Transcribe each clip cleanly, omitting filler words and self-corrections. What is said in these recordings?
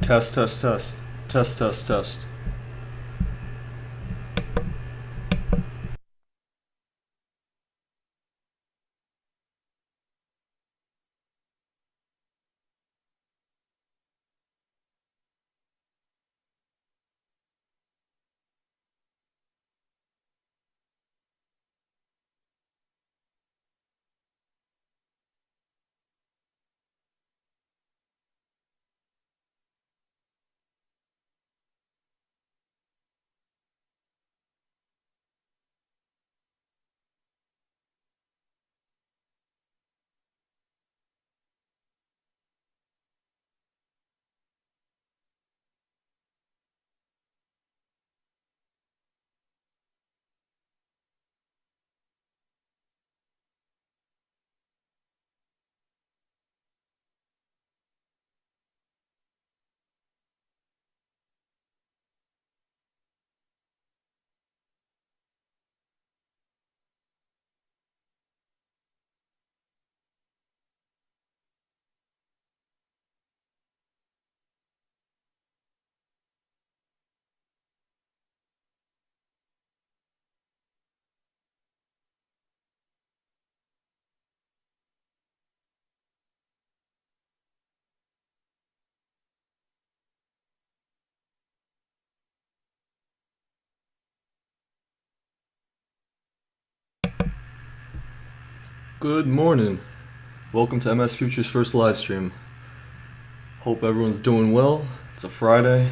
Test, test, test. Test, test, test. Good morning. Welcome to MS Future's first live stream. Hope everyone's doing well. It's a Friday.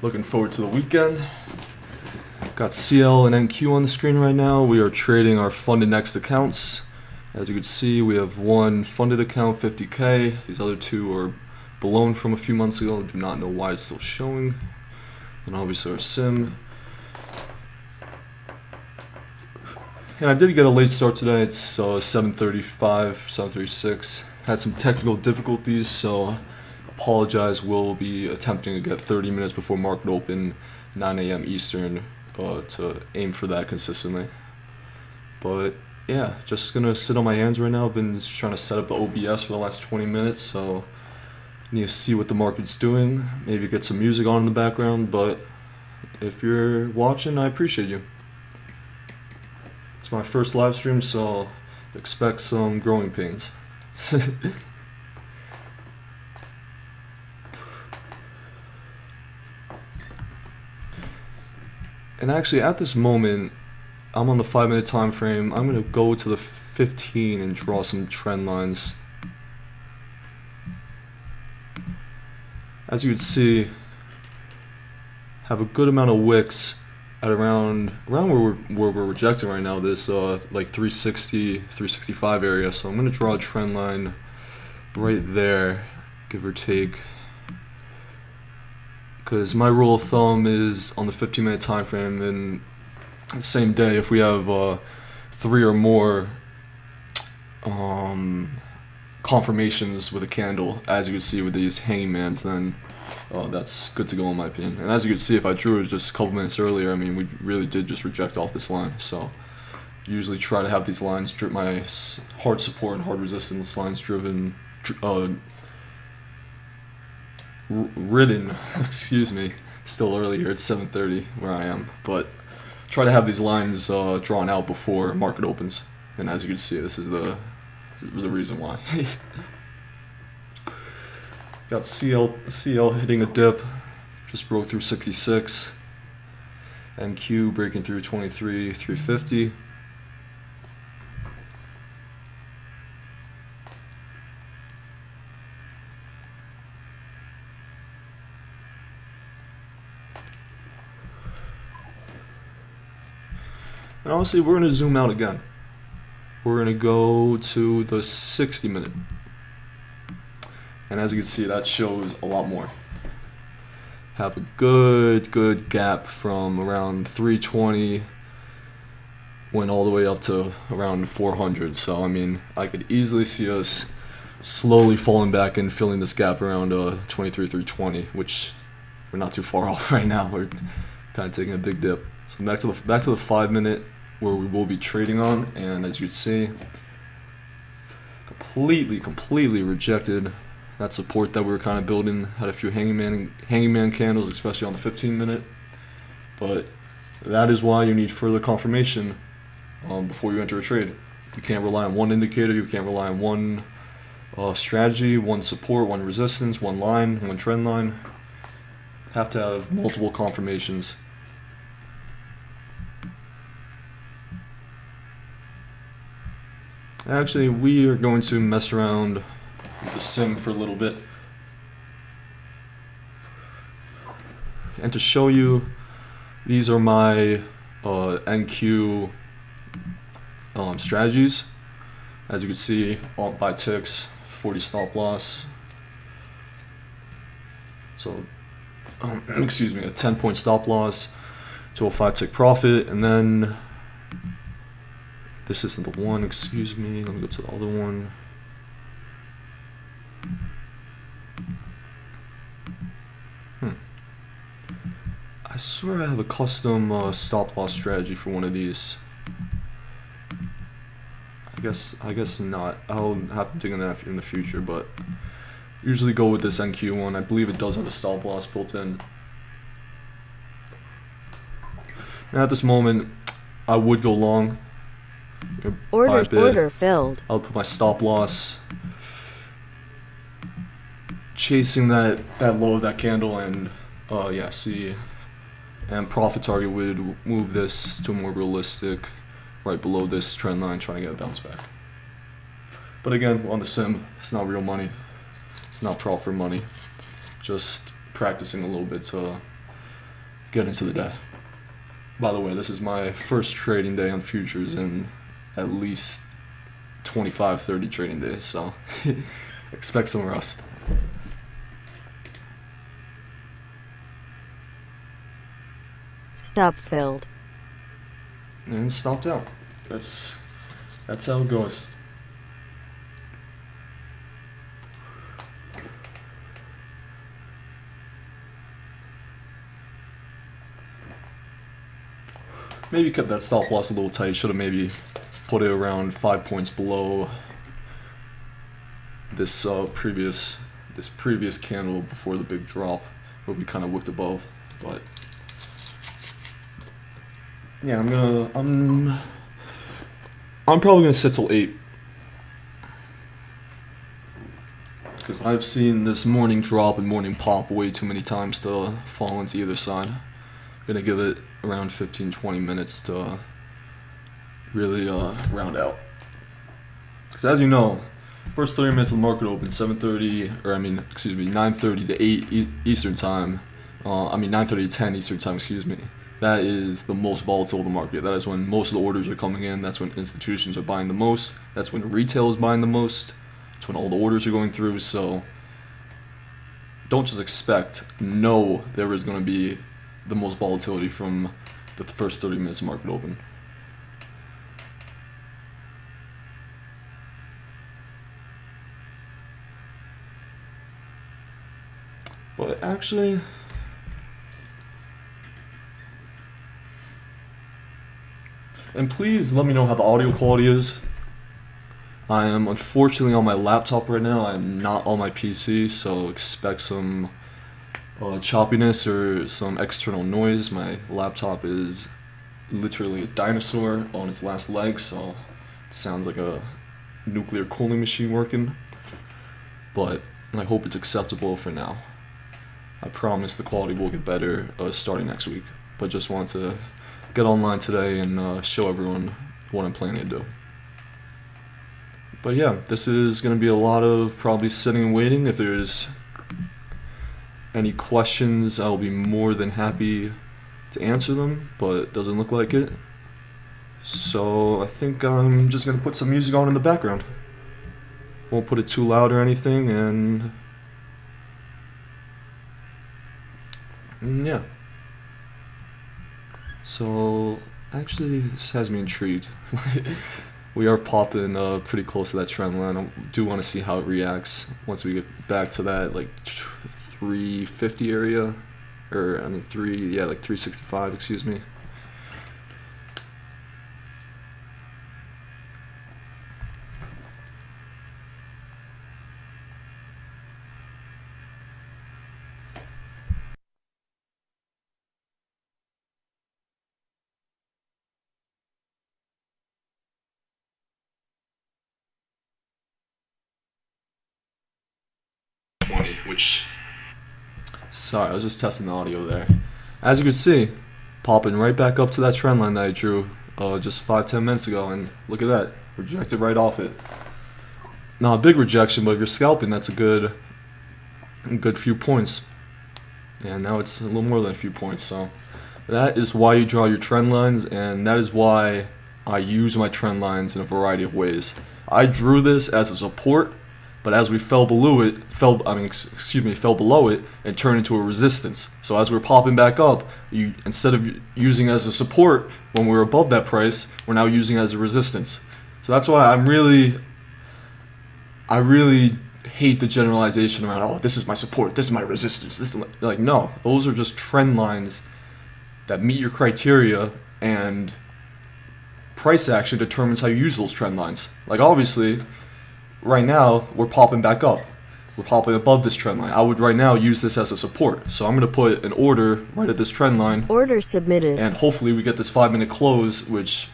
Looking forward to the weekend. Got CL and NQ on the screen right now. We are trading our funded next accounts. As you can see, we have one funded account, 50K. These other two are blown from a few months ago. Do not know why it's still showing. And obviously our sim. And I did get a late start today. It's 7:35, 7:36. Had some technical difficulties, so apologize. We'll be attempting to get 30 minutes before market open, 9 a.m. Eastern, to aim for that consistently. But yeah, just gonna sit on my hands right now. I've been just trying to set up the OBS for the last 20 minutes, so need to see what the market's doing. Maybe get some music on in the background, but if you're watching, I appreciate you. It's my first live stream, so expect some growing pains. And actually, at this moment, I'm on the 5-minute time frame. I'm going to go to the 15 and draw some trend lines. As you can see, have a good amount of wicks at around where we're rejecting right now, this like 360, 365 area. So I'm going to draw a trend line right there, give or take, because my rule of thumb is on the 15-minute time frame, and the same day, if we have 3 or more confirmations with a candle, as you can see with these hanging mans, then that's good to go in my opinion. And as you can see, if I drew it just a couple minutes earlier, I mean, we really did just reject off this line. So usually try to have these lines, my hard support and hard resistance lines ridden, excuse me, still early here, it's 7:30 where I am, but try to have these lines drawn out before market opens. And as you can see, this is the reason why. Got CL hitting a dip, just broke through 66. NQ breaking through 23,350. And honestly, we're going to zoom out again. We're going to go to the 60-minute. And as you can see, that shows a lot more. Have a good gap from around 320, went all the way up to around 400. So I mean, I could easily see us slowly falling back and filling this gap around 23,320, which we're not too far off right now. We're kind of taking a big dip. So back to the 5-minute, where we will be trading on, and as you can see, completely rejected that support that we were kind of building. Had a few hanging man candles, especially on the 15-minute. But that is why you need further confirmation before you enter a trade. You can't rely on one indicator. You can't rely on one strategy, one support, one resistance, one line, one trend line. Have to have multiple confirmations. Actually, we are going to mess around with the sim for a little bit. And to show you, these are my NQ strategies. As you can see, alt by ticks, 40 stop loss. So, excuse me, a 10-point stop loss, 205 tick profit, and then this isn't the one, excuse me, let me go to the other one. I swear I have a custom stop loss strategy for one of these. I guess not. I'll have to dig in that in the future, but usually go with this NQ one. I believe it does have a stop loss built in. And at this moment, I would go long. Order filled. I'll put my stop loss chasing that low of that candle, and yeah, see, and profit target would move this to a more realistic right below this trend line, trying to get a bounce back. But again, on the sim, it's not real money. It's not profit money. Just practicing a little bit to get into the day. By the way, this is my first trading day on futures in at least 25, 30 trading days, so expect some rust. Stop filled. And stopped out. That's how it goes. Maybe kept that stop loss a little tight. Should have maybe put it around 5 points below this previous candle before the big drop, where we kind of whipped above. But yeah, I'm probably gonna sit till 8, because I've seen this morning drop and morning pop way too many times to fall into either side. Gonna give it around 15-20 minutes to really round out. Because as you know, first 30 minutes of the market open 9:30 to 8 Eastern time. 9:30 to 10 Eastern time. Excuse me. That is the most volatile of the market. That is when most of the orders are coming in. That's when institutions are buying the most. That's when retail is buying the most. That's when all the orders are going through. So don't just expect. Know there is going to be the most volatility from the first 30 minutes of market open. But actually, and please let me know how the audio quality is. I am unfortunately on my laptop right now. I am not on my PC, so expect some choppiness or some external noise. My laptop is literally a dinosaur on its last leg, so it sounds like a nuclear cooling machine working. But I hope it's acceptable for now. I promise the quality will get better starting next week. But just want to get online today and show everyone what I'm planning to do. But yeah, this is going to be a lot of probably sitting and waiting. If there's any questions, I'll be more than happy to answer them, but it doesn't look like it. So I think I'm just going to put some music on in the background. Won't put it too loud or anything, and yeah. So actually, this has me intrigued. We are popping pretty close to that trend line. I do want to see how it reacts once we get back to that like 350 area, or like 365, excuse me. 20, which, sorry, I was just testing the audio there. As you can see, popping right back up to that trend line that I drew just 5-10 minutes ago, and look at that, rejected right off it. Not a big rejection, but if you're scalping, that's a good few points. And now it's a little more than a few points. So that is why you draw your trend lines, and that is why I use my trend lines in a variety of ways. I drew this as a support, but as we fell below it, fell below it and turned into a resistance. So as we're popping back up, instead of using it as a support when we're above that price, we're now using it as a resistance. So that's why I really hate the generalization around, oh, this is my support, this is my resistance. This is like, no, those are just trend lines that meet your criteria, and price action determines how you use those trend lines. Like, obviously, right now, we're popping back up. We're popping above this trend line. I would right now use this as a support. So I'm going to put an order right at this trend line. Order submitted. And hopefully we get this 5-minute close, which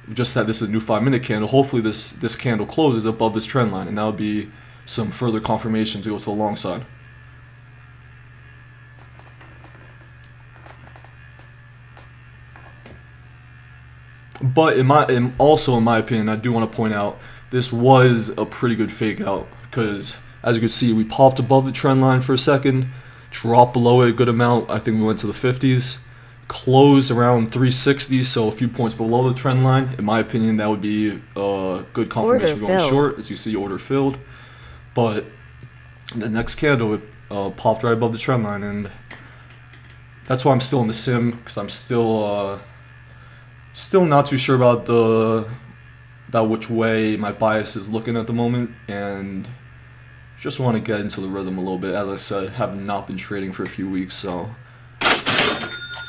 we just said this is a new 5-minute candle. Hopefully this candle closes above this trend line, and that would be some further confirmation to go to the long side. But in my opinion, I do want to point out, this was a pretty good fake out, because as you can see, we popped above the trend line for a second, dropped below it a good amount. I think we went to the 50s, closed around 360, so a few points below the trend line. In my opinion, that would be a good confirmation for going short. As you see, order filled. But the next candle, it popped right above the trend line, and that's why I'm still in the sim, because I'm still not too sure about which way my bias is looking at the moment, and just want to get into the rhythm a little bit. As I said, have not been trading for a few weeks, so,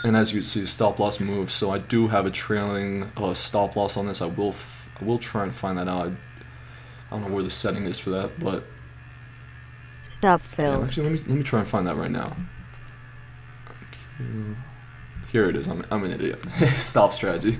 and as you can see, stop loss move. So I do have a trailing stop loss on this. I will try and find that out. I don't know where the setting is for that, but stop fill. Yeah, actually, let me try and find that right now. Here it is. I'm an idiot. Stop strategy.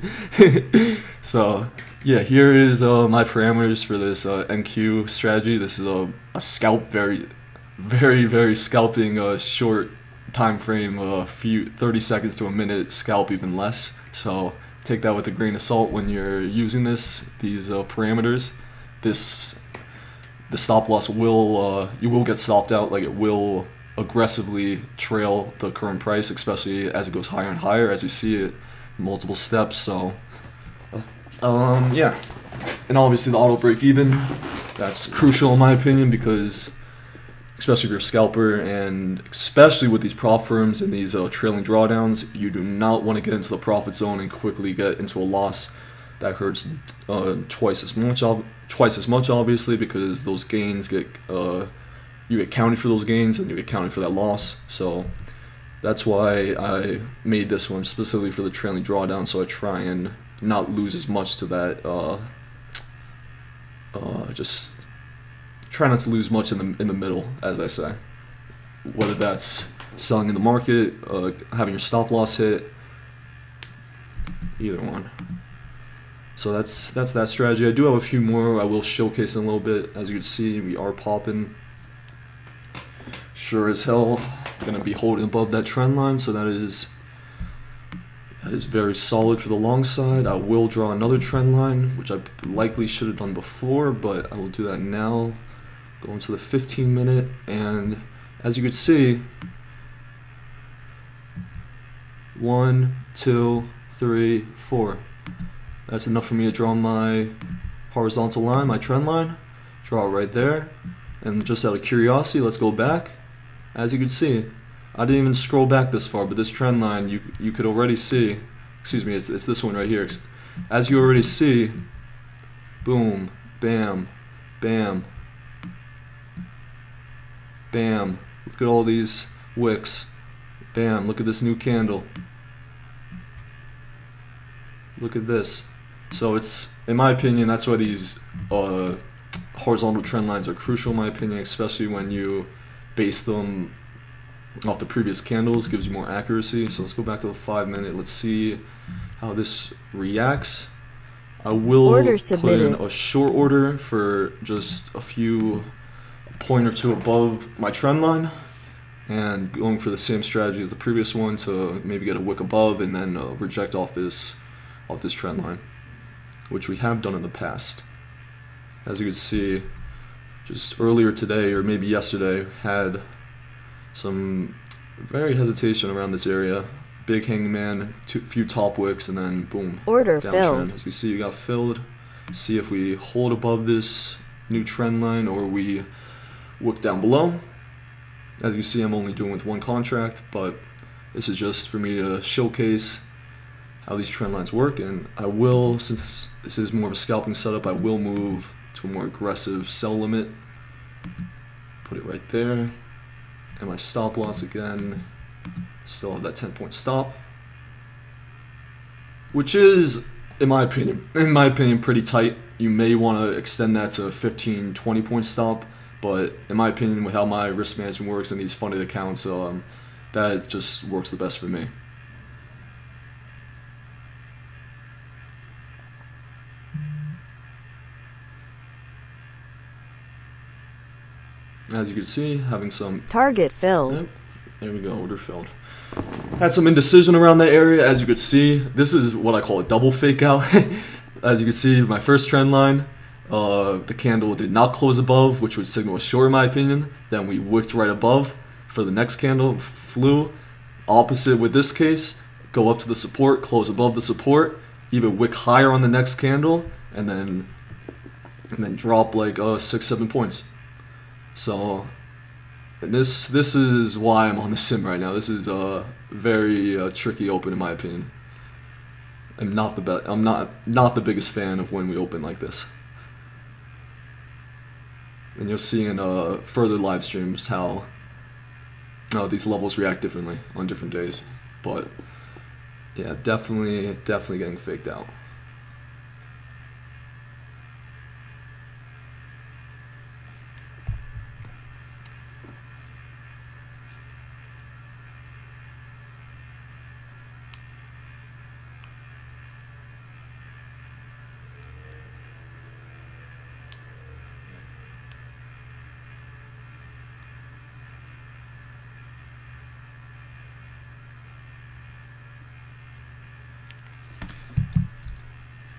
So yeah, here is my parameters for this NQ strategy. This is a scalp, very scalping short time frame, 30 seconds to a minute scalp, even less. So take that with a grain of salt when you're using these parameters. The stop loss will you will get stopped out. Like, it will aggressively trail the current price, especially as it goes higher and higher, as you see it multiple steps. So yeah, and obviously the auto break even, that's crucial in my opinion, because especially if you're a scalper, and especially with these prop firms and these trailing drawdowns, you do not want to get into the profit zone and quickly get into a loss. That hurts twice as much, obviously, because those gains get you get counted for those gains, and you get counted for that loss. So that's why I made this one specifically for the trailing drawdown, so I try and not lose as much to that. Just try not to lose much in the middle, as I say. Whether that's selling in the market, having your stop loss hit, either one. So that's that strategy. I do have a few more I will showcase in a little bit. As you can see, we are popping. Sure as hell going to be holding above that trend line, so that is very solid for the long side. I will draw another trend line, which I likely should have done before, but I will do that now. Going to the 15-minute, and as you can see, 1, 2, 3, 4. That's enough for me to draw my horizontal line, my trend line. Draw it right there. And just out of curiosity, let's go back. As you can see, I didn't even scroll back this far, but this trend line, you could already see, excuse me, it's this one right here. As you already see, boom, bam, bam, bam. Look at all these wicks. Bam, look at this new candle. Look at this. So it's, in my opinion, that's why these horizontal trend lines are crucial in my opinion, especially when you base them off the previous candles. Gives you more accuracy. So let's go back to the 5-minute. Let's see how this reacts. I will put in a short order for just a few point or two above my trend line, and going for the same strategy as the previous one to maybe get a wick above and then reject off this trend line, which we have done in the past. As you can see, just earlier today or maybe yesterday, had some very hesitation around this area. Big hangman, few top wicks, and then boom, Order downtrend. filled. As you can see, we got filled. See if we hold above this new trend line or we wick down below. As you see, I'm only doing with one contract, but this is just for me to showcase how these trend lines work, and I will, since this is more of a scalping setup, I will move to a more aggressive sell limit. Put it right there, and my stop loss again, still have that 10-point stop, which is, in my opinion, pretty tight. You may want to extend that to a 15, 20-point stop, but in my opinion, with how my risk management works in these funded accounts, that just works the best for me. As you can see, having some... Target filled. Yep, there we go, order filled. Had some indecision around that area. As you could see, this is what I call a double fake out. As you can see, my first trend line, the candle did not close above, which would signal a short in my opinion. Then we wicked right above for the next candle, flew. Opposite with this case, go up to the support, close above the support, even wick higher on the next candle, and then drop like 6-7 points. So, and this is why I'm on the sim right now. This is a very tricky open in my opinion. I'm not the biggest fan of when we open like this. And you'll see in further live streams how these levels react differently on different days. But yeah, definitely getting faked out.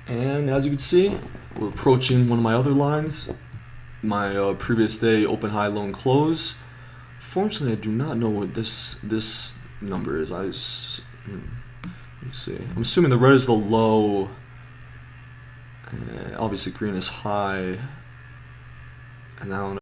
And as you can see, we're approaching one of my other lines, my previous day open, high, low, and close. Fortunately, I do not know what this number is. Let me see. I'm assuming the red is the low. Obviously, green is high. And now.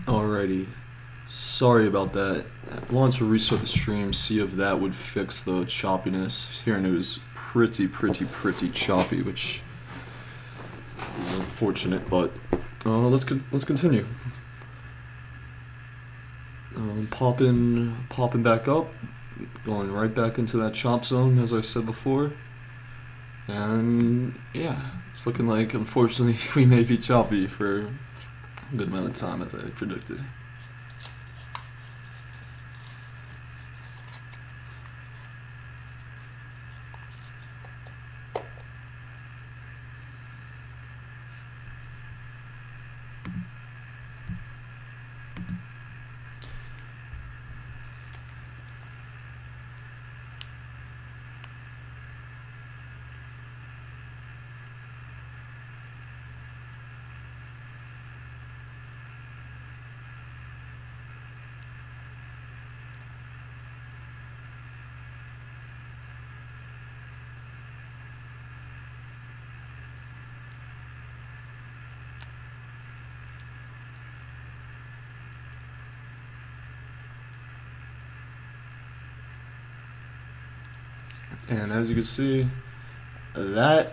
Alrighty, sorry about that. I wanted to restart the stream, see if that would fix the choppiness. Hearing it was pretty choppy, which is unfortunate. But let's continue. Popping back up, going right back into that chop zone as I said before. And yeah, it's looking like unfortunately we may be choppy for a good amount of time as I predicted. And as you can see, that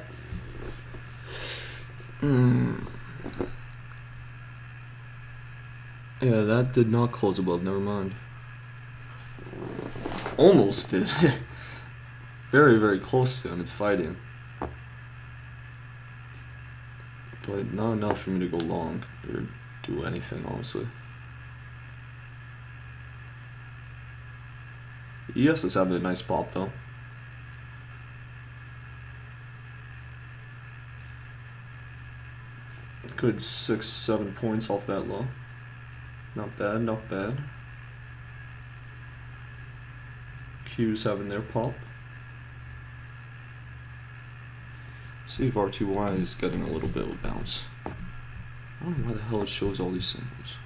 Yeah, that did not close above, never mind. Almost did. Very, very close to him, it's fighting. But not enough for me to go long or do anything, honestly. Yes, it's having a nice pop though. Good 6-7 points off that low. Not bad, not bad. Q's having their pop. See if R2Y is getting a little bit of a bounce. I don't know why the hell it shows all these symbols.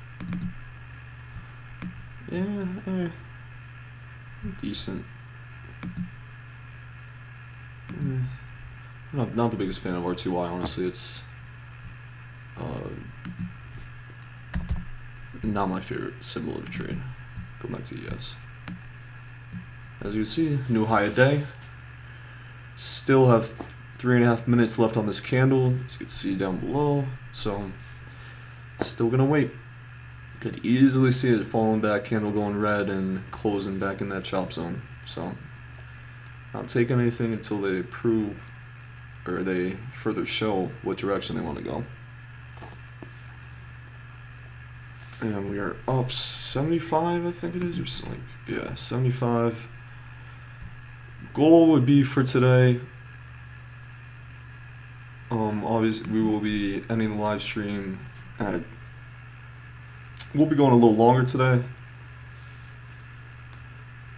Yeah, decent. Not the biggest fan of R2Y, honestly. It's not my favorite symbol of the trade. Go back to ES. As you can see, new high a day. Still have 3.5 minutes left on this candle, as you can see down below. So, still gonna wait. Could easily see it falling back, candle going red, and closing back in that chop zone. So, not taking anything until they prove or they further show what direction they want to go. And we are up 75, I think it is, or something. Yeah, 75. Goal would be for today. Obviously, we will be ending the live stream at. We'll be going a little longer today.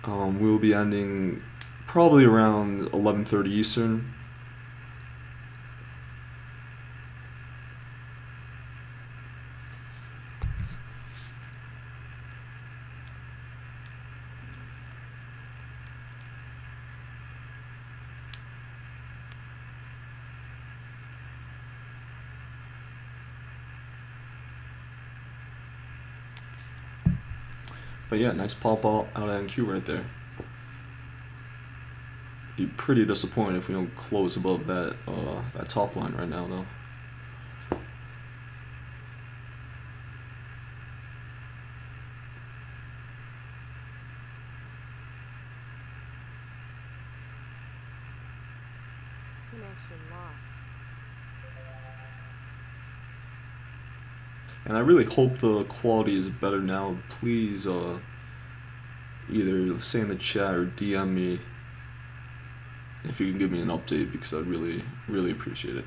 We will be ending probably around 11:30 Eastern. But yeah, nice pop out of NQ right there. Be pretty disappointed if we don't close above that that top line right now, though. Connection lost. And I really hope the quality is better now. Please, either say in the chat or DM me if you can give me an update, because I'd really, really appreciate it.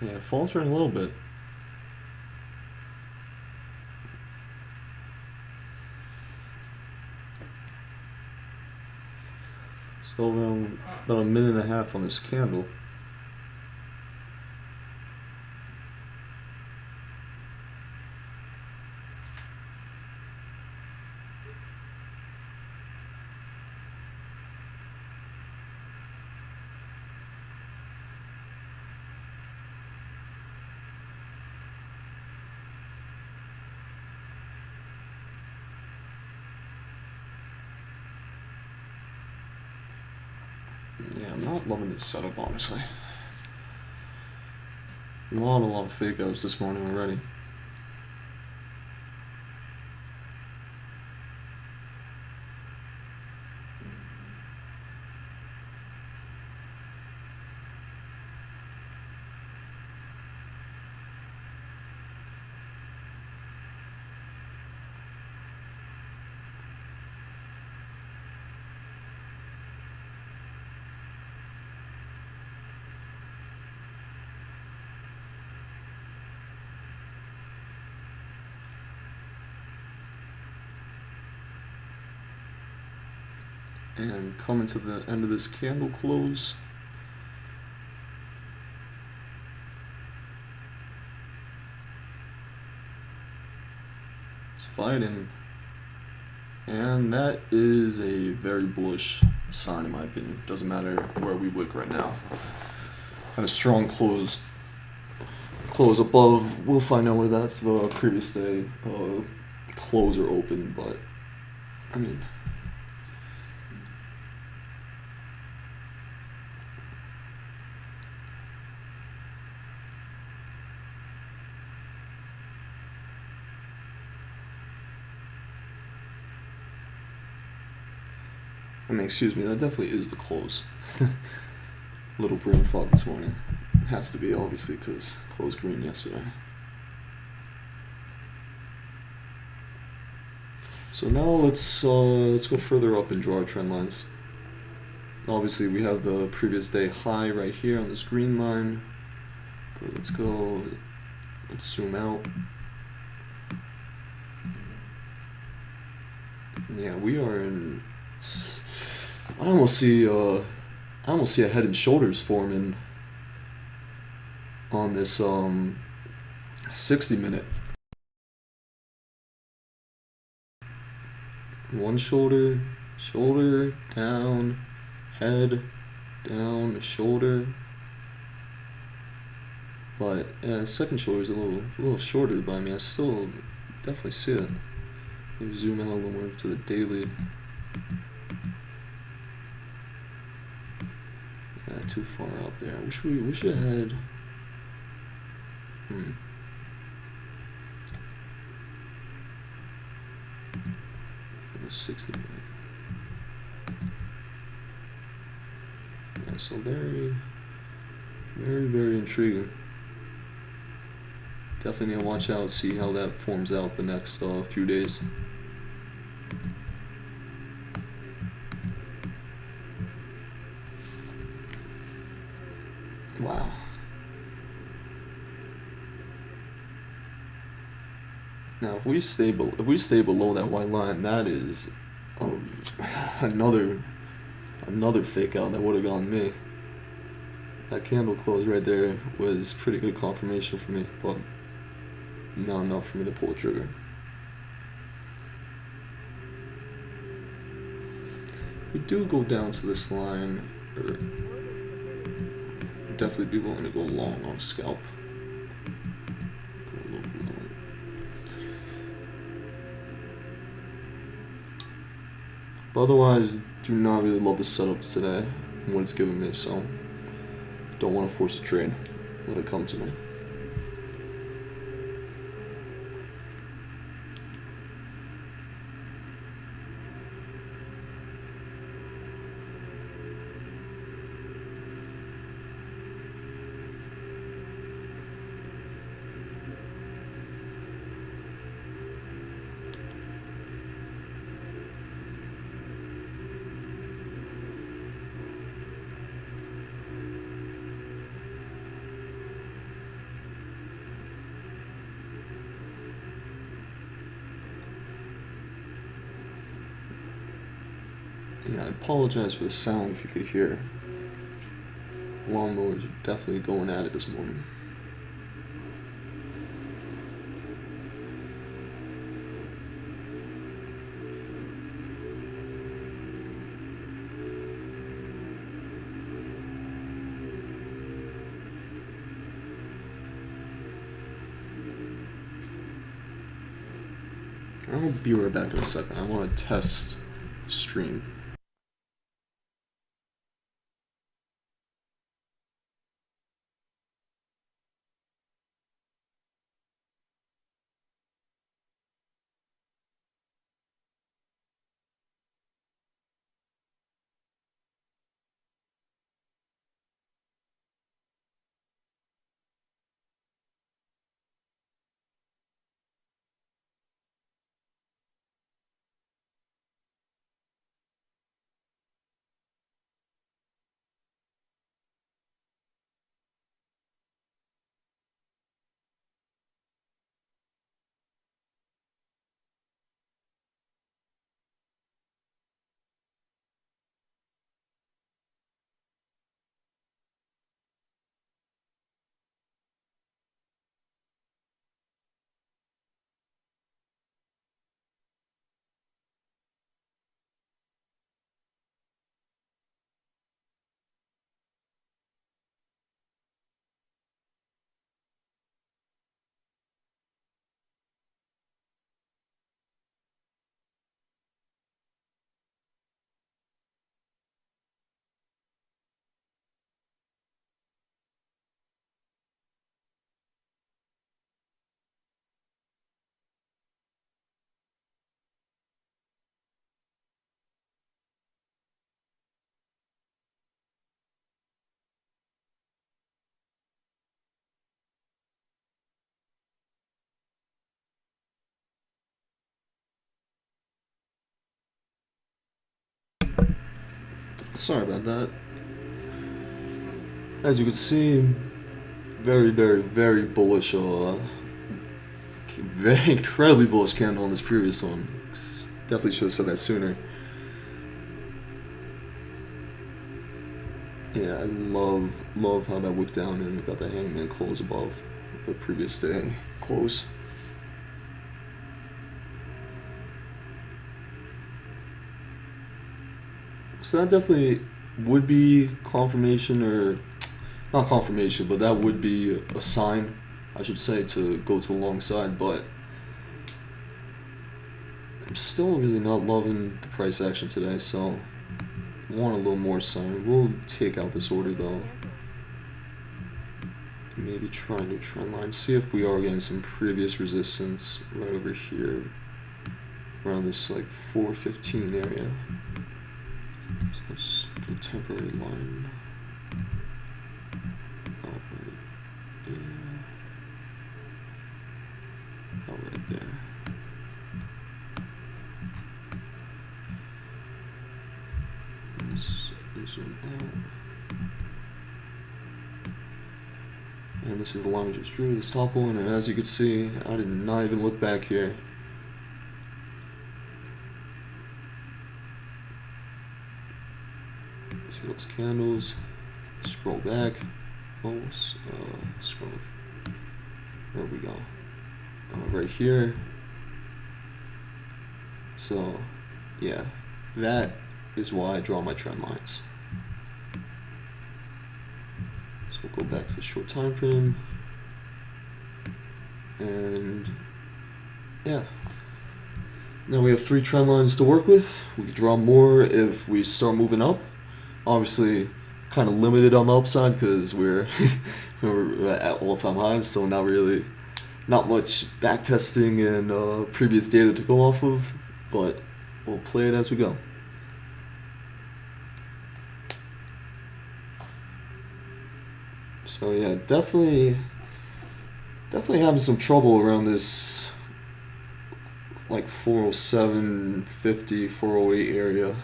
Yeah, faltering a little bit. Still around about a minute and a half on this candle. Yeah, I'm not loving this setup, honestly. A lot of fake outs this morning already. And coming to the end of this candle close. It's fighting. And that is a very bullish sign in my opinion. Doesn't matter where we wick right now. Had a strong close above. We'll find out where that's the previous day close or open, but I mean I mean, excuse me, that definitely is the close. Little brain fog this morning. It has to be, obviously, because closed green yesterday. So now let's go further up and draw our trend lines. Obviously, we have the previous day high right here on this green line. But let's zoom out. Yeah, we are in. I almost see a head and shoulders forming on this 60-minute. One shoulder, shoulder down, head down, shoulder. But second shoulder is a little shorter, but I mean I still definitely see it. Maybe zoom out a little more to the daily. Yeah, too far out there. I wish it had. In the 60 minute. Yeah, so very, very, very intriguing. Definitely need to watch out, see how that forms out the next few days. Wow. Now, if we stay below that white line, that is another fake out that would have gone me. That candle close right there was pretty good confirmation for me, but not enough for me to pull the trigger. If we do go down to this line, definitely be willing to go long on a scalp. Go a little below it. But otherwise, do not really love the setups today and what it's given me, so don't want to force a trade. Let it come to me. Yeah, I apologize for the sound if you could hear. Lawnmowers are definitely going at it this morning. I'll be right back in a second. I want to test stream. Sorry about that. As you can see, very, very, very bullish, very incredibly bullish candle on this previous one. Definitely should have said that sooner. Yeah, I love how that whipped down and we got that hangman close above the previous day close. So that definitely would be confirmation, or not confirmation, but that would be a sign, I should say, to go to the long side. But I'm still really not loving the price action today, so I want a little more sign. We'll take out this order though. Maybe try a new trend line. See if we are getting some previous resistance right over here, around this like 415 area. So let's do a temporary line. Out right, yeah. Out right there. Let's zoom out. And this is the line we just drew, this top one, and as you can see, I did not even look back here. See those candles, scroll back, scroll, there we go, right here. So, yeah, that is why I draw my trend lines. So we'll go back to the short time frame, and yeah. Now we have 3 trend lines to work with. We can draw more if we start moving up. Obviously, kind of limited on the upside because we're at all-time highs, so not much back testing and previous data to go off of, but we'll play it as we go. So yeah, definitely having some trouble around this like 407.50, 408 area.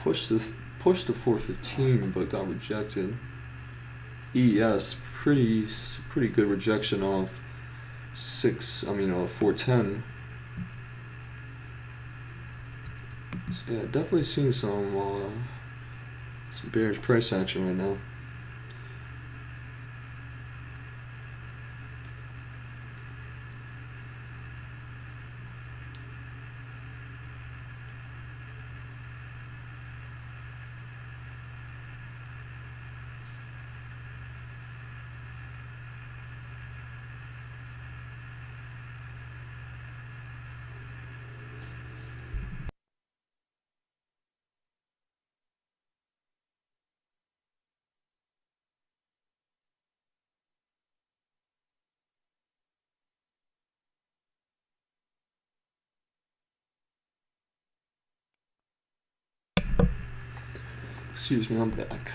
Pushed to 415, but got rejected. ES, pretty good rejection off 410. So yeah, definitely seeing some bearish price action right now. Excuse me, I'm back.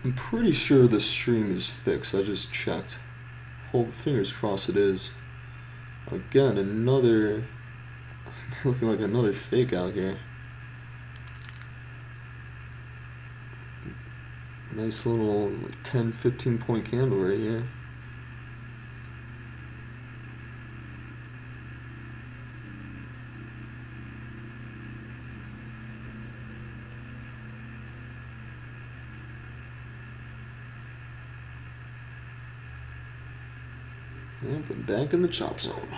I'm pretty sure the stream is fixed. I just checked. Hold fingers crossed it is. Again, another looking like another fake out here. Nice little 10-15 point candle right here. Yeah, but back in the chop zone.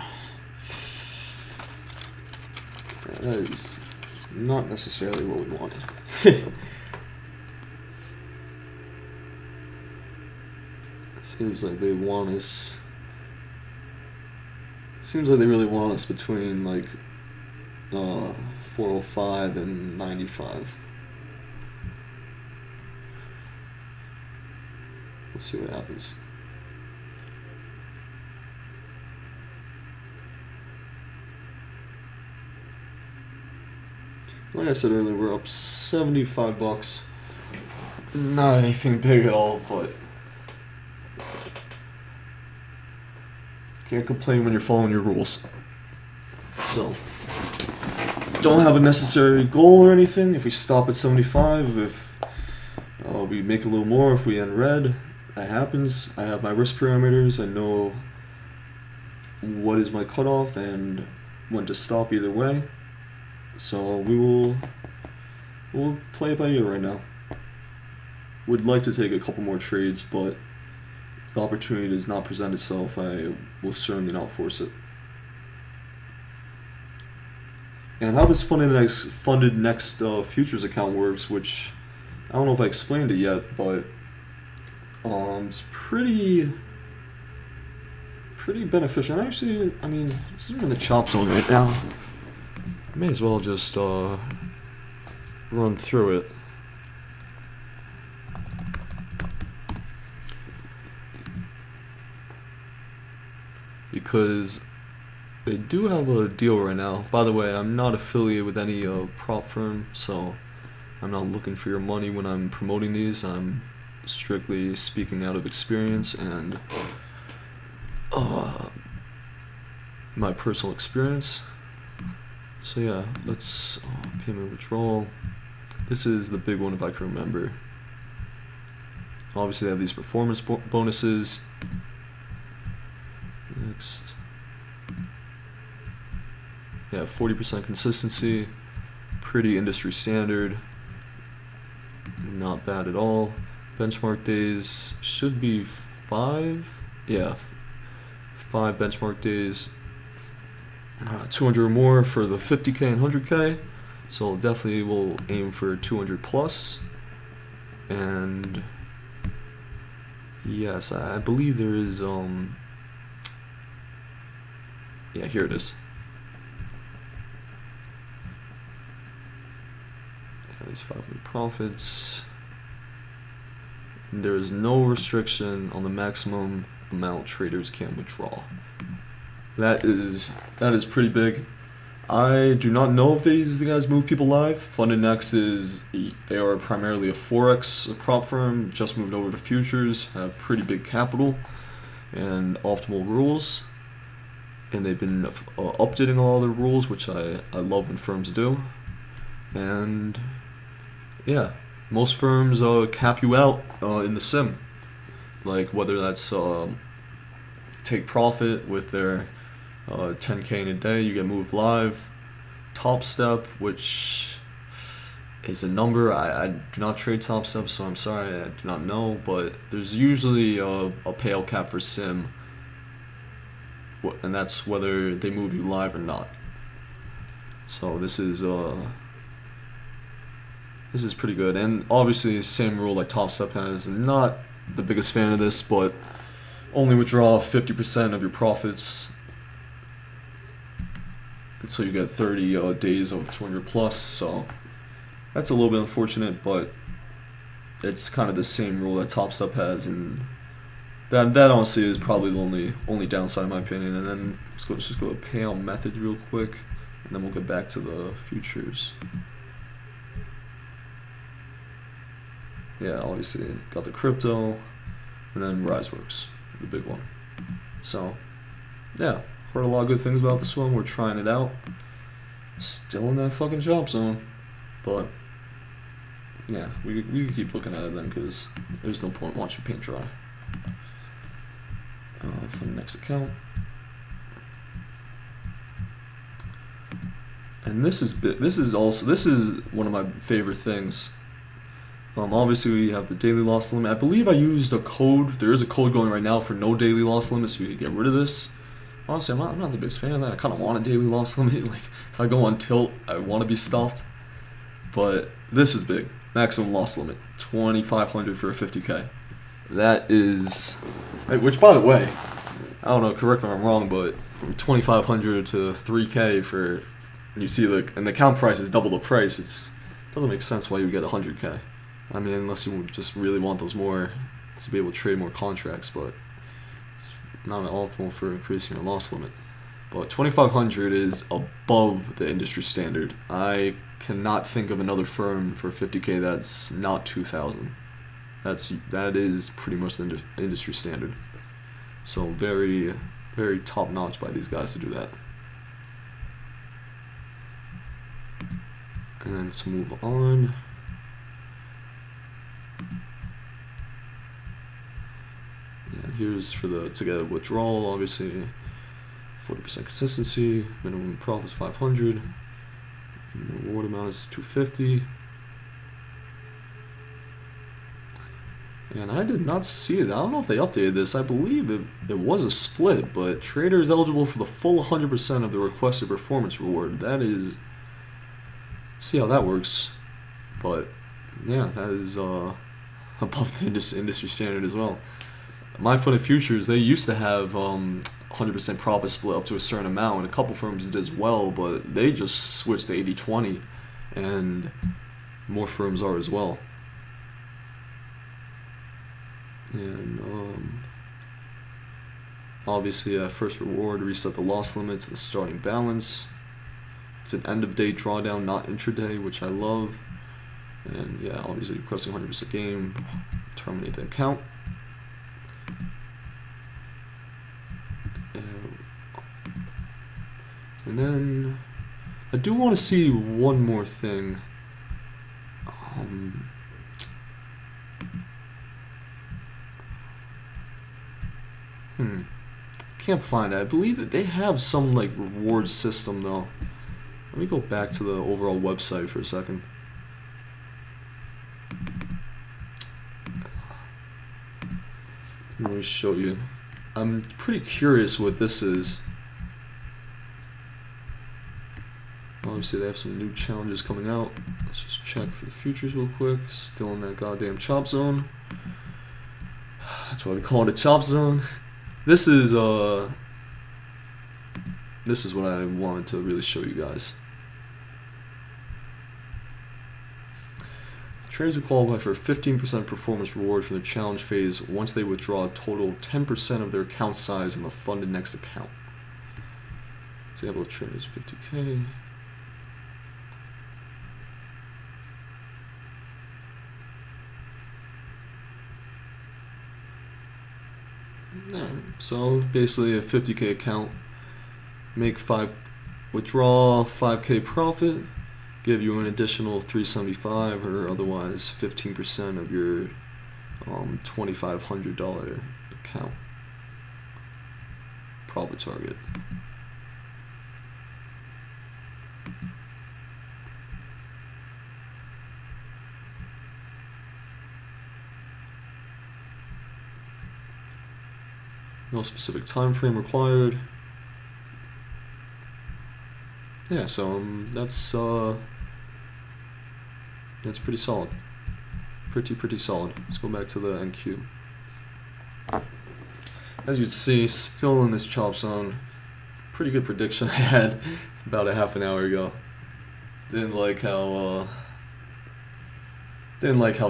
Yeah, that is not necessarily what we wanted. Seems like they want us. Seems like they really want us between like 405 and 95. Let's see what happens. Like I said earlier, we're up $75. Not anything big at all, but Can't complain when you're following your rules. So, don't have a necessary goal or anything. If we stop at 75, if we make a little more, if we end red, that happens. I have my risk parameters. I know what is my cutoff and when to stop either way. So we'll play it by ear right now. Would like to take a couple more trades, but if the opportunity does not present itself, I will certainly not force it. And how this funded next futures account works, which I don't know if I explained it yet, but it's pretty beneficial. And actually, I mean, this is in the chop zone right now. I may as well just run through it. Because they do have a deal right now. By the way, I'm not affiliated with any prop firm, so I'm not looking for your money when I'm promoting these. I'm strictly speaking out of experience and my personal experience. So yeah, let's payment withdrawal. This is the big one if I can remember. Obviously they have these performance bonuses. Next. Yeah, 40% consistency. Pretty industry standard. Not bad at all. Benchmark days should be 5. Yeah, 5 benchmark days. 200 or more for the 50K and 100K. So definitely we'll aim for 200 plus. And yes, I believe there is yeah, here it is. Yeah, these 500 profits. And there is no restriction on the maximum amount traders can withdraw. That is pretty big. I do not know if these guys move people live. Funded Next they are primarily a forex prop firm, just moved over to futures, have pretty big capital and optimal rules. And they've been updating all their rules, which I love when firms do. And yeah, most firms cap you out in the sim. Like whether that's take profit with their 10K in a day, you get moved live. Top Step, which is a number. I do not trade Top Step, so I'm sorry, I do not know. But there's usually a payout cap for sim. And that's whether they move you live or not. So this is pretty good, and obviously same rule like Top Step has. I'm not the biggest fan of this, but only withdraw 50% of your profits until you get 30 days of 200 plus. So that's a little bit unfortunate, but it's kind of the same rule that Top Step has, and that honestly is probably the only downside in my opinion. And then let's just go to payout method real quick, and then we'll get back to the futures. Yeah, obviously got the crypto, and then RiseWorks, the big one. So yeah, heard a lot of good things about this one. We're trying it out. Still in that fucking chop zone, but yeah, we can keep looking at it then, because there's no point watching paint dry. For the next account. And this is one of my favorite things. Obviously we have the daily loss limit. I believe I used a code. There is a code going right now for no daily loss limit, so we can get rid of this. Honestly, I'm not the biggest fan of that. I kind of want a daily loss limit. Like if I go on tilt, I want to be stopped. But this is big. Maximum loss limit, 2,500 for a 50K. That is, which by the way, I don't know, correct me if I'm wrong, but from 2,500 to 3K for, you see and the account price is double the price. It doesn't make sense why you get 100K. I mean, unless you just really want those more to be able to trade more contracts, but it's not at all optimal for increasing your loss limit. But 2,500 is above the industry standard. I cannot think of another firm for 50K that's not 2,000. That is pretty much the industry standard. So very very top notch by these guys to do that. And then to move on. Yeah, here's for the to get a withdrawal, obviously 40% consistency, minimum profit is 500, reward amount is 250. And I did not see it. I don't know if they updated this. I believe it was a split, but trader is eligible for the full 100% of the requested performance reward. That is, see how that works. But yeah, that is above the industry standard as well. My Funded Futures, they used to have 100% profit split up to a certain amount, and a couple firms did as well, but they just switched to 80-20, and more firms are as well. And obviously first reward, reset the loss limit to the starting balance. It's an end of day drawdown, not intraday, which I love. And yeah, obviously requesting 100% gain, terminate the account. And then I do want to see one more thing. Can't find it. I believe that they have some like reward system though. Let me go back to the overall website for a second. Let me show you. I'm pretty curious what this is. Obviously they have some new challenges coming out. Let's just check for the futures real quick. Still in that goddamn chop zone. That's why we call it a chop zone. This is what I wanted to really show you guys. Traders will qualify for a 15% performance reward from the challenge phase once they withdraw a total of 10% of their account size in the funded next account. Example of trade is 50K. So basically a 50K account, withdraw 5K profit, give you an additional 375 or otherwise 15% of your $2,500 account profit target. No specific time frame required. Yeah, so that's pretty solid. Pretty solid. Let's go back to the NQ. As you'd see, still in this chop zone. Pretty good prediction I had about a half an hour ago. Didn't like how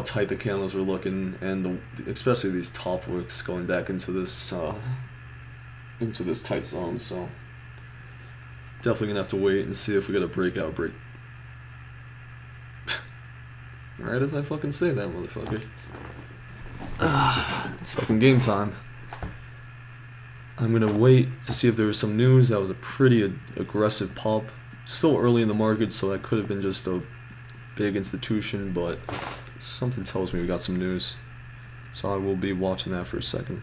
tight the candles were looking, and especially these top wicks going back into this tight zone. So definitely gonna have to wait and see if we get a breakout break. Right as I fucking say that, motherfucker. It's fucking game time. I'm gonna wait to see if there was some news. That was a pretty aggressive pop. Still early in the market, so that could have been just a big institution, but something tells me we got some news. So I will be watching that for a second.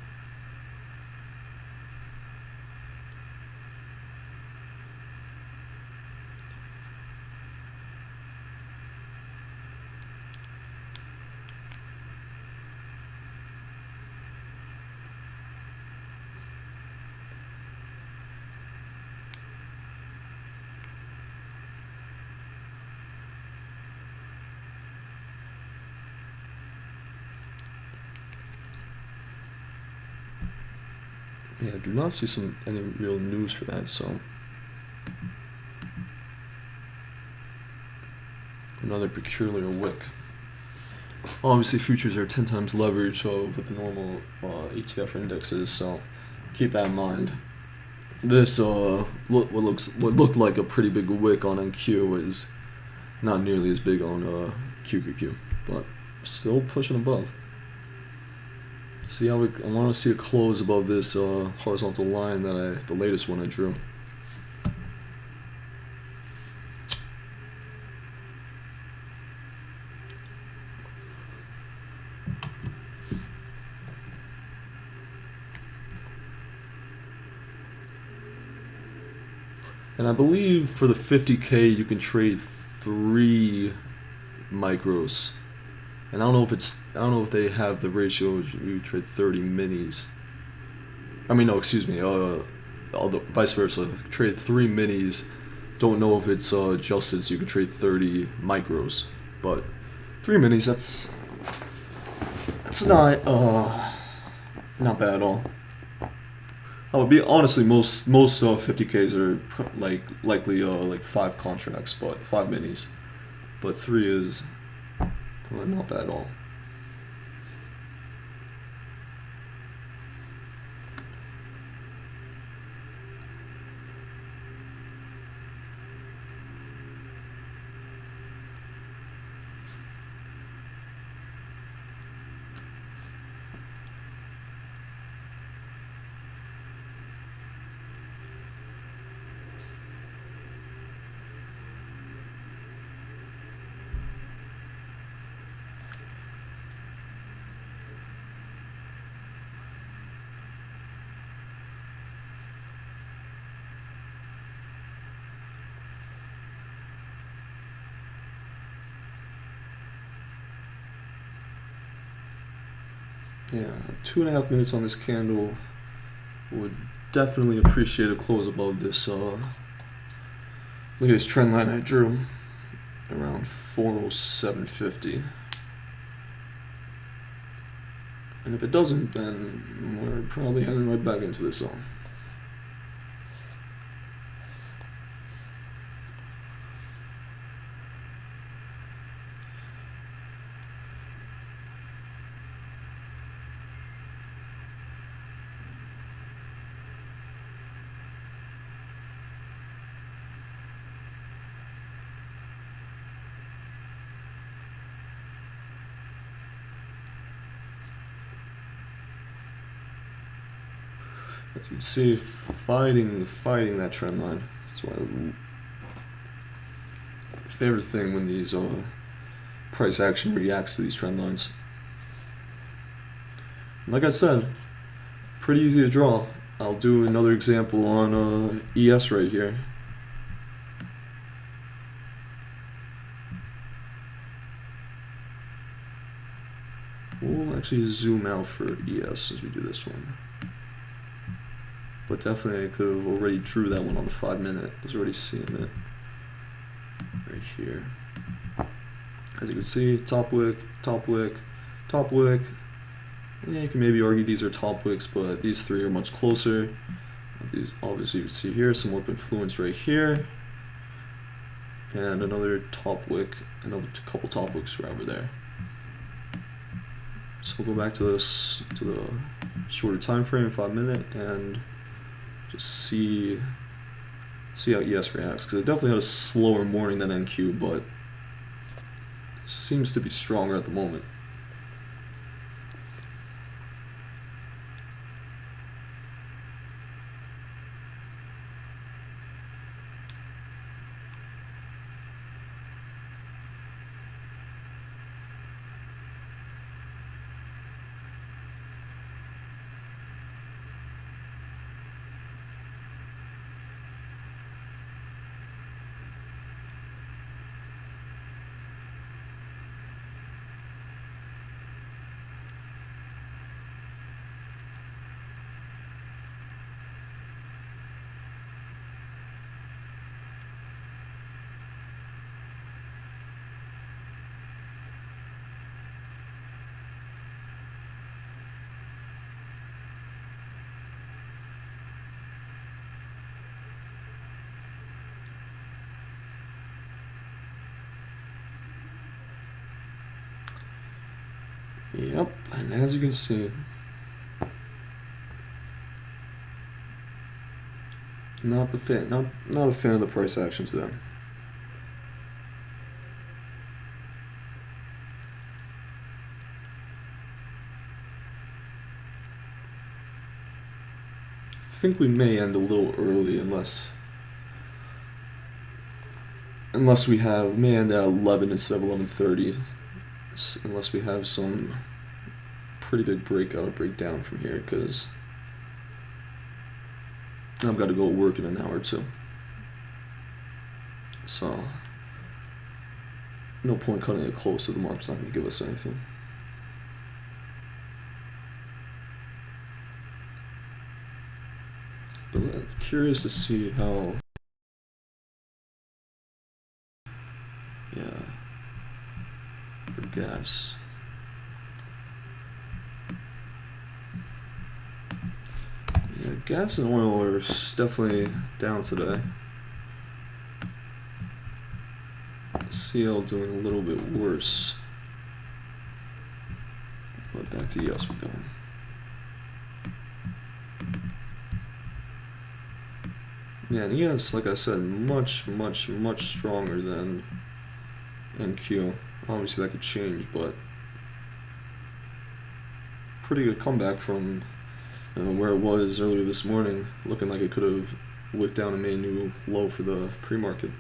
Yeah, I do not see any real news for that, so another peculiar wick. Obviously, futures are 10 times leverage of what the normal ETF index is, so keep that in mind. This what looked like a pretty big wick on NQ is not nearly as big on QQQ, but still pushing above. See how I want to see a close above this horizontal line that the latest one I drew. And I believe for the 50K you can trade 3 micros. And I don't know if they have the ratio you trade 30 minis. I mean, no, excuse me. Vice versa. Trade 3 minis. Don't know if it's adjusted so you can trade 30 micros. But 3 minis, that's not bad at all. I would be honestly most 50Ks are likely like 5 contracts, but 5 minis. But 3 is not bad at all. Yeah, 2.5 minutes on this candle. Would definitely appreciate a close above this. Look at this trend line I drew around 407.50. And if it doesn't, then we're probably heading right back into this zone. As you can see, fighting that trend line. That's my favorite thing when these price action reacts to these trend lines. Like I said, pretty easy to draw. I'll do another example on ES right here. We'll actually zoom out for ES as we do this one. But definitely I could have already drew that one on the 5 minute. I was already seeing it right here. As you can see, top wick, top wick, top wick. Yeah, you can maybe argue these are top wicks, but these 3 are much closer. These obviously you can see here some wick influence right here. And another top wick, another couple top wicks right over there. So we'll go back to this to the shorter time frame, 5 minute, and just see how ES reacts, because it definitely had a slower morning than NQ, but seems to be stronger at the moment. Yep, and as you can see, not a fan of the price action today. think we may end a little early unless we may end at 11 instead of 11:30, unless we have some pretty big breakdown from here, because I've got to go work in an hour or two. So, no point cutting it close if the market's not going to give us anything. But curious to see how. Yeah. For gas. Yeah, gas and oil are definitely down today. CL doing a little bit worse. But back to US we're going. Yeah, and ES, like I said, much stronger than NQ. Obviously that could change, but pretty good comeback from where it was earlier this morning, looking like it could have wicked down and made a new low for the pre-market.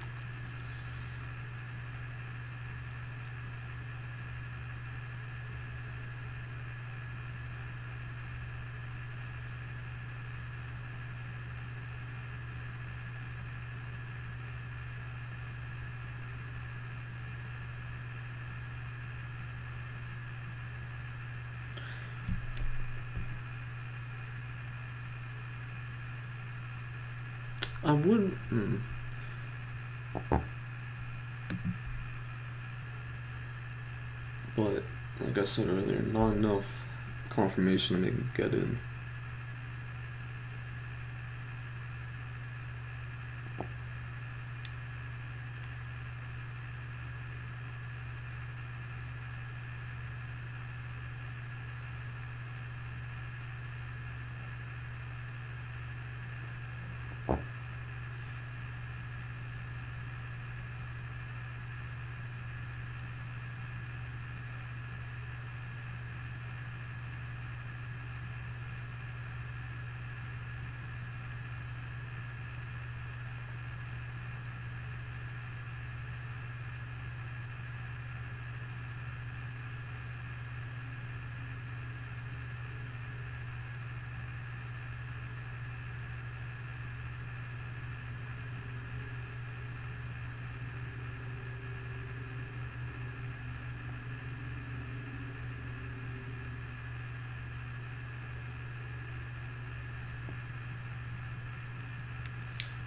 I wouldn't. But, like I said earlier, not enough confirmation to make me get in.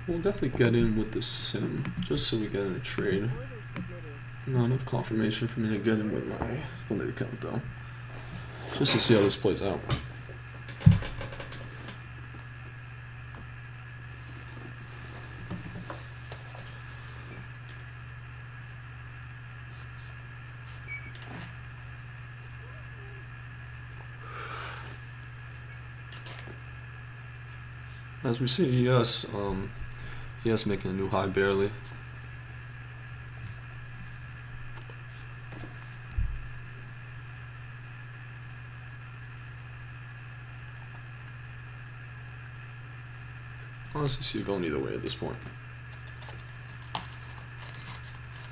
We'll definitely get in with the sim, just so we get in a trade. Order submitted. Not enough confirmation for me to get in with my funded account though. Just to see how this plays out. As we see, ES making a new high barely. Honestly, see it going either way at this point.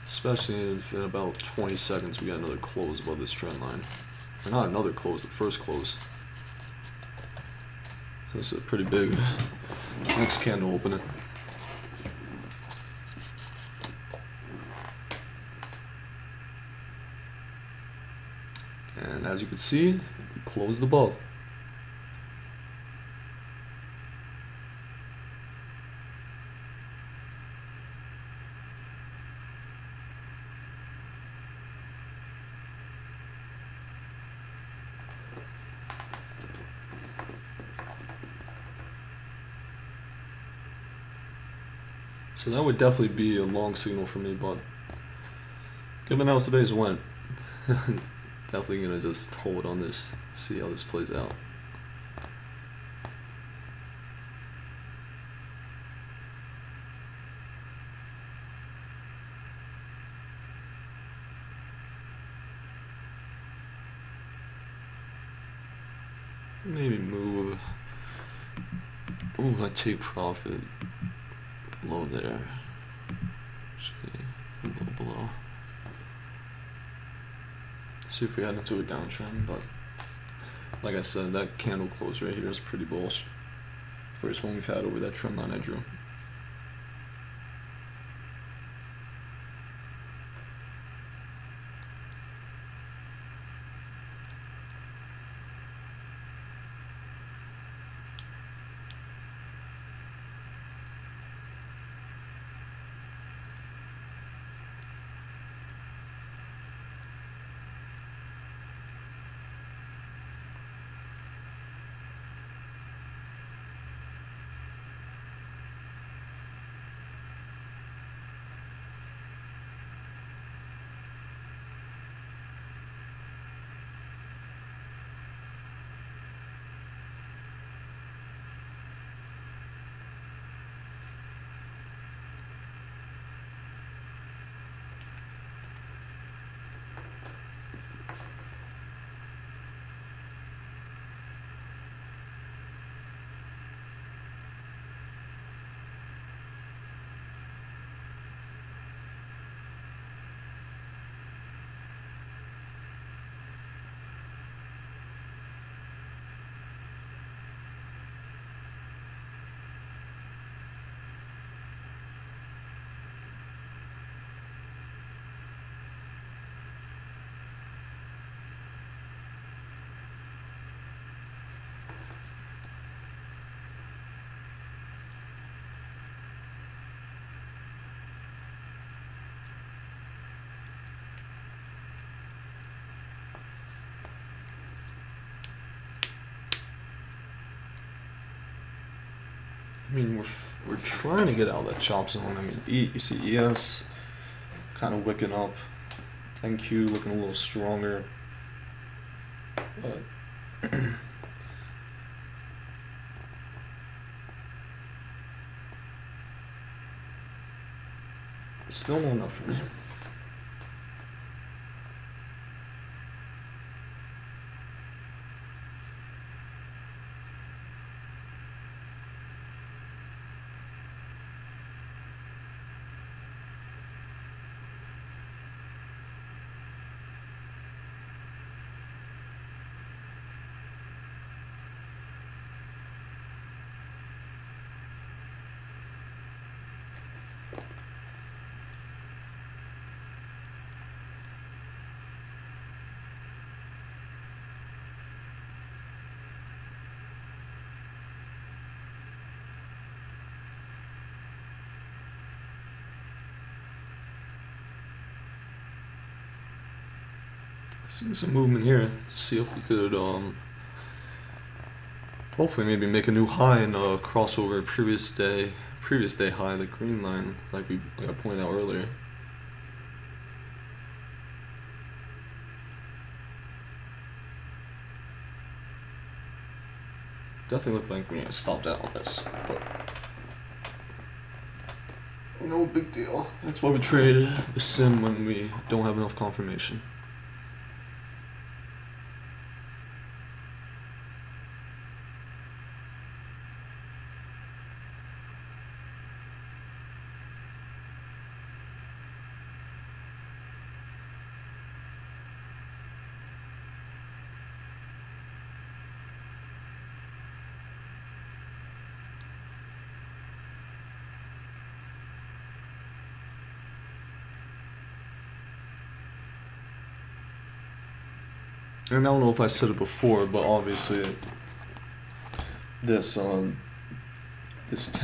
Especially if in about 20 seconds we got another close above this trend line. Or not another close, the first close. So it's a pretty big next candle opening. And as you can see, we closed above. So that would definitely be a long signal for me, but given how today's went, definitely gonna just hold on this, see how this plays out. Maybe move Ooh, I take profit below there. Actually, a little below. See if we head into a downtrend, but like I said, that candle close right here is pretty bullish. First one we've had over that trend line I drew. I mean, we're trying to get out of that chop zone. I mean, you see ES kind of wicking up, NQ looking a little stronger, but still not enough for me. See some movement here. See if we could hopefully maybe make a new high and crossover previous day high, the green line, like I pointed out earlier. Definitely looked like we stopped out on this, but no big deal. That's why we trade the sim when we don't have enough confirmation. And I don't know if I said it before, but obviously this